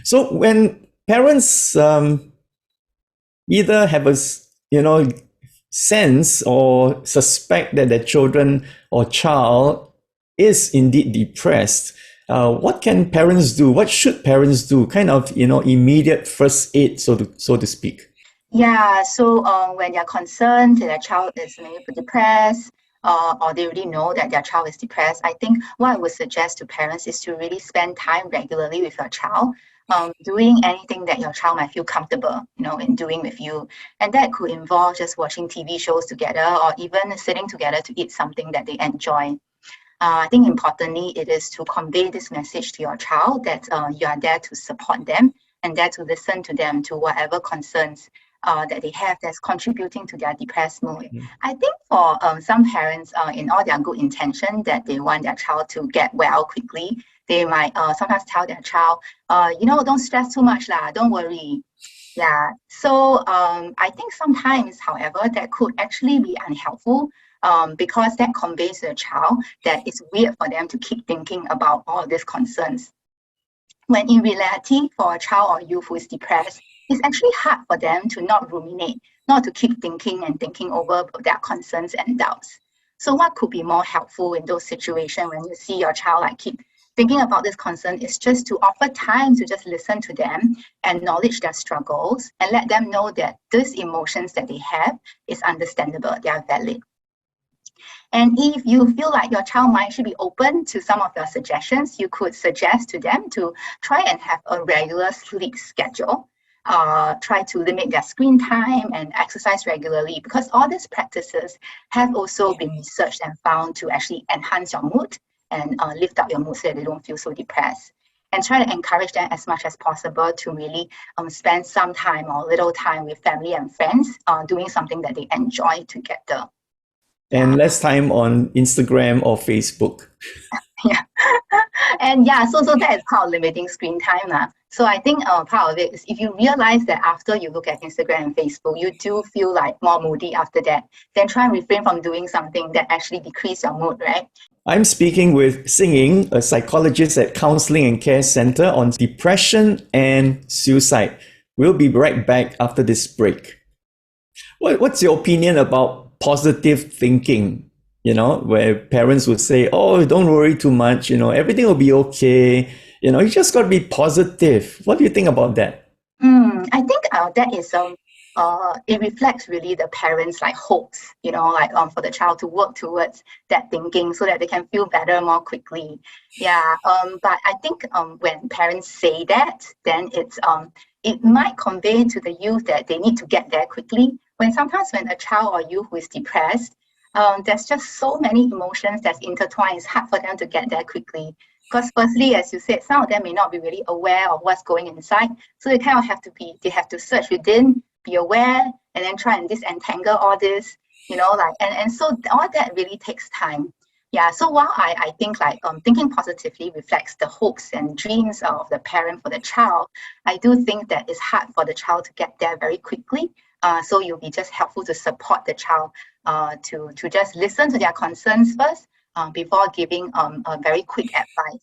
So when parents either have sense or suspect that their children or child is indeed depressed, what can parents do? What should parents do? Kind of immediate first aid, so to speak. Yeah, so when they're concerned that their child is maybe depressed, or they already know that their child is depressed, I think what I would suggest to parents is to really spend time regularly with your child, doing anything that your child might feel comfortable, in doing with you. And that could involve just watching TV shows together or even sitting together to eat something that they enjoy. I think importantly, it is to convey this message to your child that you are there to support them and there to listen to them to whatever concerns that they have that's contributing to their depressed mood. I think for some parents, in all their good intention that they want their child to get well quickly, they might sometimes tell their child, don't stress too much lah, don't worry. Yeah, so I think sometimes, however, that could actually be unhelpful because that conveys to the child that it's weird for them to keep thinking about all these concerns. When in reality, for a child or youth who is depressed, it's actually hard for them to not ruminate, not to keep thinking and thinking over their concerns and doubts. So, what could be more helpful in those situations when you see your child like keep thinking about this concern is just to offer time to just listen to them, acknowledge their struggles, and let them know that these emotions that they have is understandable, they are valid. And if you feel like your child might actually be open to some of your suggestions, you could suggest to them to try and have a regular sleep schedule. Try to limit their screen time and exercise regularly because all these practices have also been researched and found to actually enhance your mood and lift up your mood so that they don't feel so depressed. And try to encourage them as much as possible to really spend some time or little time with family and friends doing something that they enjoy together. And Yeah. less time on Instagram or Facebook. Yeah. And yeah, so that is part of limiting screen time. So I think part of it is if you realize that after you look at Instagram and Facebook, you do feel like more moody after that, then try and refrain from doing something that actually decrease your mood, right? I'm speaking with Xinying, a psychologist at Counselling and Care Centre on depression and suicide. We'll be right back after this break. What's your opinion about positive thinking? Where parents would say, "Oh, don't worry too much. Everything will be okay. You just got to be positive." What do you think about that? I think that is it reflects really the parents' like hopes, like for the child to work towards that thinking so that they can feel better more quickly. Yeah. But I think when parents say that, then it might convey to the youth that they need to get there quickly. When a child or youth who is depressed, there's just so many emotions that's intertwined. It's hard for them to get there quickly. Because firstly, as you said, some of them may not be really aware of what's going inside. So they have to search within, be aware, and then try and disentangle all this, and so all that really takes time. Yeah, so while I think like thinking positively reflects the hopes and dreams of the parent for the child, I do think that it's hard for the child to get there very quickly. So you'll be just helpful to support the child to just listen to their concerns first before giving a very quick advice.